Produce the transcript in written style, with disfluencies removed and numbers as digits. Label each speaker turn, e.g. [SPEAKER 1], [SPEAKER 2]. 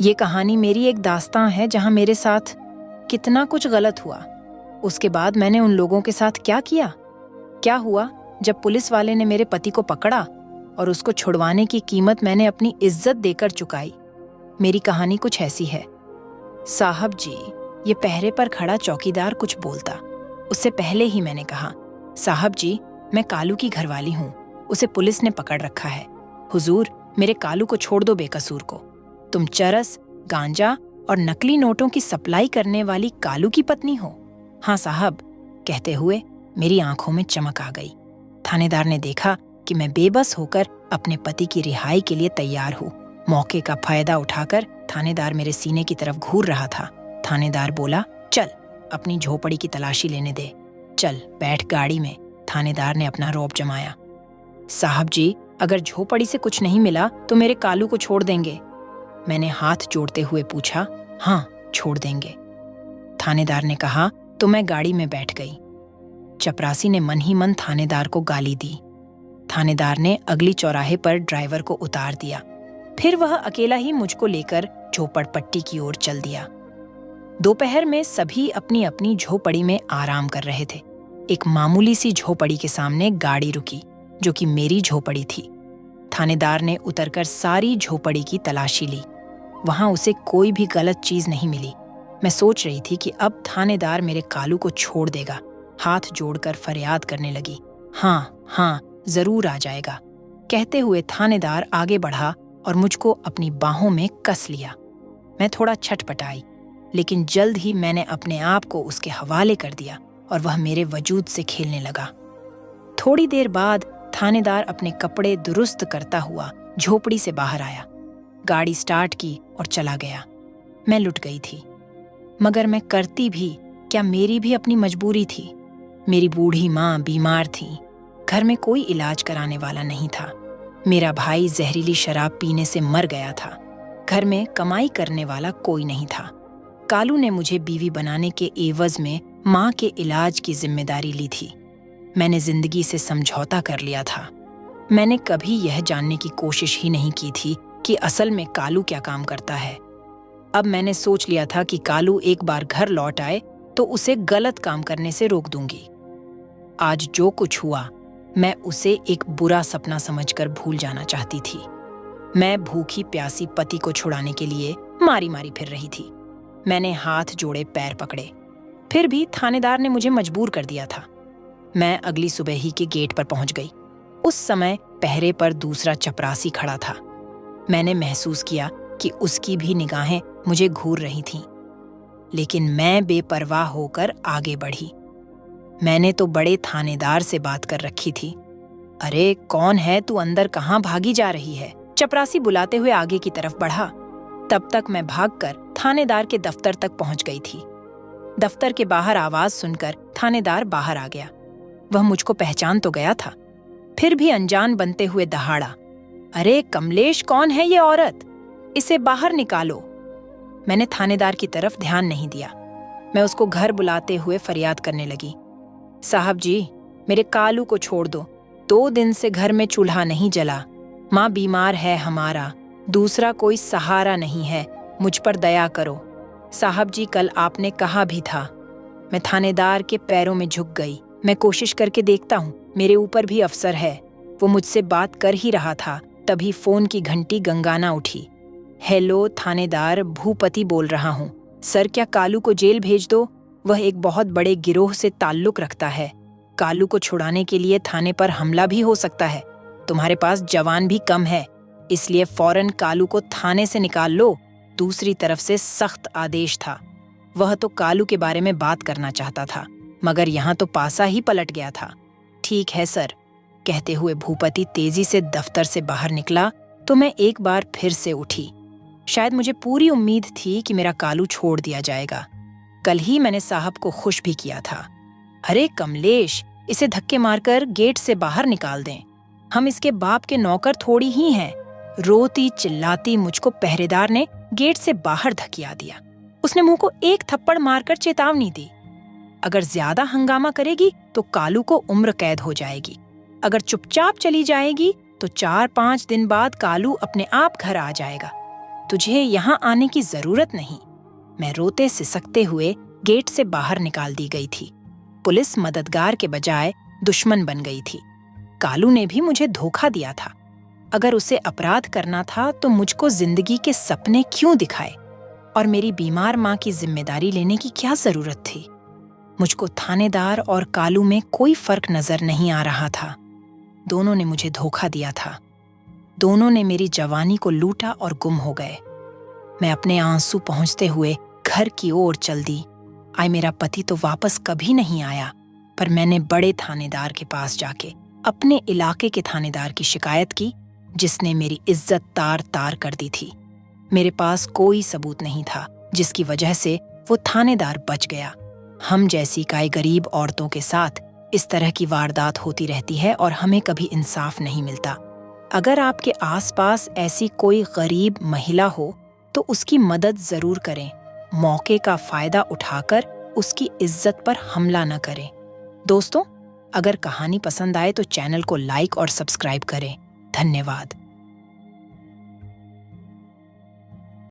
[SPEAKER 1] ये कहानी मेरी एक दास्तां है जहां मेरे साथ कितना कुछ गलत हुआ। उसके बाद मैंने उन लोगों के साथ क्या किया, क्या हुआ जब पुलिस वाले ने मेरे पति को पकड़ा और उसको छुड़वाने की कीमत मैंने अपनी इज्जत देकर चुकाई। मेरी कहानी कुछ ऐसी है। साहब जी, ये पहरे पर खड़ा चौकीदार कुछ बोलता। उससे पहले ही मैंने कहा, साहब जी, मैं कालू की घरवाली हूँ, उसे पुलिस ने पकड़ रखा है। हुजूर, मेरे कालू को छोड़ दो बेकसूर को। तुम चरस, गांजा और नकली नोटों की सप्लाई करने वाली कालू की पत्नी हो? हाँ साहब, कहते हुए मेरी आंखों में चमक आ गई। थानेदार ने देखा कि मैं बेबस होकर अपने पति की रिहाई के लिए तैयार हूँ। मौके का फायदा उठाकर थानेदार मेरे सीने की तरफ घूर रहा था। थानेदार बोला, चल अपनी झोपड़ी की तलाशी लेने दे, चल बैठ गाड़ी में। थानेदार ने अपना रौब जमाया। साहब जी, अगर झोपड़ी से कुछ नहीं मिला तो मेरे कालू को छोड़ देंगे? मैंने हाथ जोड़ते हुए पूछा। हाँ, छोड़ देंगे। थानेदार ने कहा तो मैं गाड़ी में बैठ गई। चपरासी ने मन ही मन थानेदार को गाली दी। थानेदार ने अगली चौराहे पर ड्राइवर को उतार दिया। फिर वह अकेला ही मुझको लेकर झोपड़पट्टी की ओर चल दिया। दोपहर में सभी अपनी अपनी झोपड़ी में आराम कर रहे थे। एक मामूली सी झोपड़ी के सामने गाड़ी रुकी, जो कि मेरी झोपड़ी थी। थानेदार ने उतरकर सारी झोपड़ी की तलाशी ली। वहां उसे कोई भी गलत चीज नहीं मिली। मैं सोच रही थी कि अब थानेदार मेरे कालू को छोड़ देगा। हाथ जोड़कर फरियाद करने लगी, हाँ हाँ, जरूर आ जाएगा। कहते हुए थानेदार आगे बढ़ा और मुझको अपनी बाहों में कस लिया। मैं थोड़ा छटपटाई, लेकिन जल्द ही मैंने अपने आप को उसके हवाले कर दिया और वह मेरे वजूद से खेलने लगा। थोड़ी देर बाद थानेदार अपने कपड़े दुरुस्त करता हुआ झोपड़ी से बाहर आया, गाड़ी स्टार्ट की और चला गया। मैं लुट गई थी, मगर मैं करती भी क्या, मेरी भी अपनी मजबूरी थी। मेरी बूढ़ी माँ बीमार थी, घर में कोई इलाज कराने वाला नहीं था। मेरा भाई जहरीली शराब पीने से मर गया था। घर में कमाई करने वाला कोई नहीं था। कालू ने मुझे बीवी बनाने के एवज में माँ के इलाज की जिम्मेदारी ली थी। मैंने जिंदगी से समझौता कर लिया था। मैंने कभी यह जानने की कोशिश ही नहीं की थी कि असल में कालू क्या काम करता है। अब मैंने सोच लिया था कि कालू एक बार घर लौट आए तो उसे गलत काम करने से रोक दूंगी। आज जो कुछ हुआ, मैं उसे एक बुरा सपना समझकर भूल जाना चाहती थी। मैं भूखी प्यासी पति को छुड़ाने के लिए मारी मारी फिर रही थी। मैंने हाथ जोड़े पैर पकड़े, फिर भी थानेदार ने मुझे मजबूर कर दिया था। मैं अगली सुबह ही के गेट पर पहुंच गई। उस समय पहरे पर दूसरा चपरासी खड़ा था। मैंने महसूस किया कि उसकी भी निगाहें मुझे घूर रही थीं, लेकिन मैं बेपरवाह होकर आगे बढ़ी। मैंने तो बड़े थानेदार से बात कर रखी थी। अरे कौन है तू, अंदर कहाँ भागी जा रही है? चपरासी बुलाते हुए आगे की तरफ बढ़ा। तब तक मैं भागकर थानेदार के दफ्तर तक पहुंच गई थी। दफ्तर के बाहर आवाज सुनकर थानेदार बाहर आ गया। वह मुझको पहचान तो गया था, फिर भी अनजान बनते हुए दहाड़ा, अरे कमलेश, कौन है ये औरत? इसे बाहर निकालो। मैंने थानेदार की तरफ ध्यान नहीं दिया। मैं उसको घर बुलाते हुए फरियाद करने लगी, साहब जी, मेरे कालू को छोड़ दो। 2 दिन से घर में चूल्हा नहीं जला। माँ बीमार है हमारा, दूसरा कोई सहारा नहीं है। मुझ पर दया करो। साहब जी, कल आपने कहा भी था। मैं थानेदार के पैरों में झुक गई। मैं कोशिश करके देखता हूँ, मेरे ऊपर भी अफसर है। वो मुझसे बात कर ही रहा था, तभी फोन की घंटी गंगाना उठी। हेलो थानेदार, भूपति बोल रहा हूँ। सर, क्या कालू को जेल भेज दो? वह एक बहुत बड़े गिरोह से ताल्लुक रखता है। कालू को छुड़ाने के लिए थाने पर हमला भी हो सकता है। तुम्हारे पास जवान भी कम है, इसलिए फौरन कालू को थाने से निकाल लो। दूसरी तरफ से सख्त आदेश था। वह तो कालू के बारे में बात करना चाहता था, मगर यहाँ तो पासा ही पलट गया था। ठीक है सर, कहते हुए भूपति तेजी से दफ्तर से बाहर निकला तो मैं एक बार फिर से उठी। शायद मुझे पूरी उम्मीद थी कि मेरा कालू छोड़ दिया जाएगा। कल ही मैंने साहब को खुश भी किया था। अरे कमलेश, इसे धक्के मारकर गेट से बाहर निकाल दें। हम इसके बाप के नौकर थोड़ी ही हैं। रोती चिल्लाती मुझको पहरेदार ने गेट से बाहर धकिया दिया। उसने मुंह को एक थप्पड़ मारकर चेतावनी दी, अगर ज्यादा हंगामा करेगी तो कालू को उम्र कैद हो जाएगी। अगर चुपचाप चली जाएगी तो 4-5 दिन बाद कालू अपने आप घर आ जाएगा। तुझे यहाँ आने की जरूरत नहीं। मैं रोते सिसकते हुए गेट से बाहर निकाल दी गई थी। पुलिस मददगार के बजाय दुश्मन बन गई थी। कालू ने भी मुझे धोखा दिया था। अगर उसे अपराध करना था तो मुझको जिंदगी के सपने क्यों दिखाए, और मेरी बीमार माँ की जिम्मेदारी लेने की क्या जरूरत थी। मुझको थानेदार और कालू में कोई फर्क नजर नहीं आ रहा था। दोनों ने मुझे धोखा दिया था। दोनों ने मेरी जवानी को लूटा और गुम हो गए। मैं अपने आंसू पहुंचते हुए घर की ओर चल दी। मेरा पति तो वापस कभी नहीं आया, पर मैंने बड़े थानेदार के पास जाके अपने इलाके के थानेदार की शिकायत की, जिसने मेरी इज्जत तार तार कर दी थी। मेरे पास कोई सबूत नहीं था, जिसकी वजह से वो थानेदार बच गया। हम जैसी काय गरीब औरतों के साथ इस तरह की वारदात होती रहती है और हमें कभी इंसाफ नहीं मिलता। अगर आपके आसपास ऐसी कोई गरीब महिला हो तो उसकी मदद जरूर करें। मौके का फायदा उठाकर उसकी इज्जत पर हमला न करें। दोस्तों, अगर कहानी पसंद आए तो चैनल को लाइक और सब्सक्राइब करें। धन्यवाद।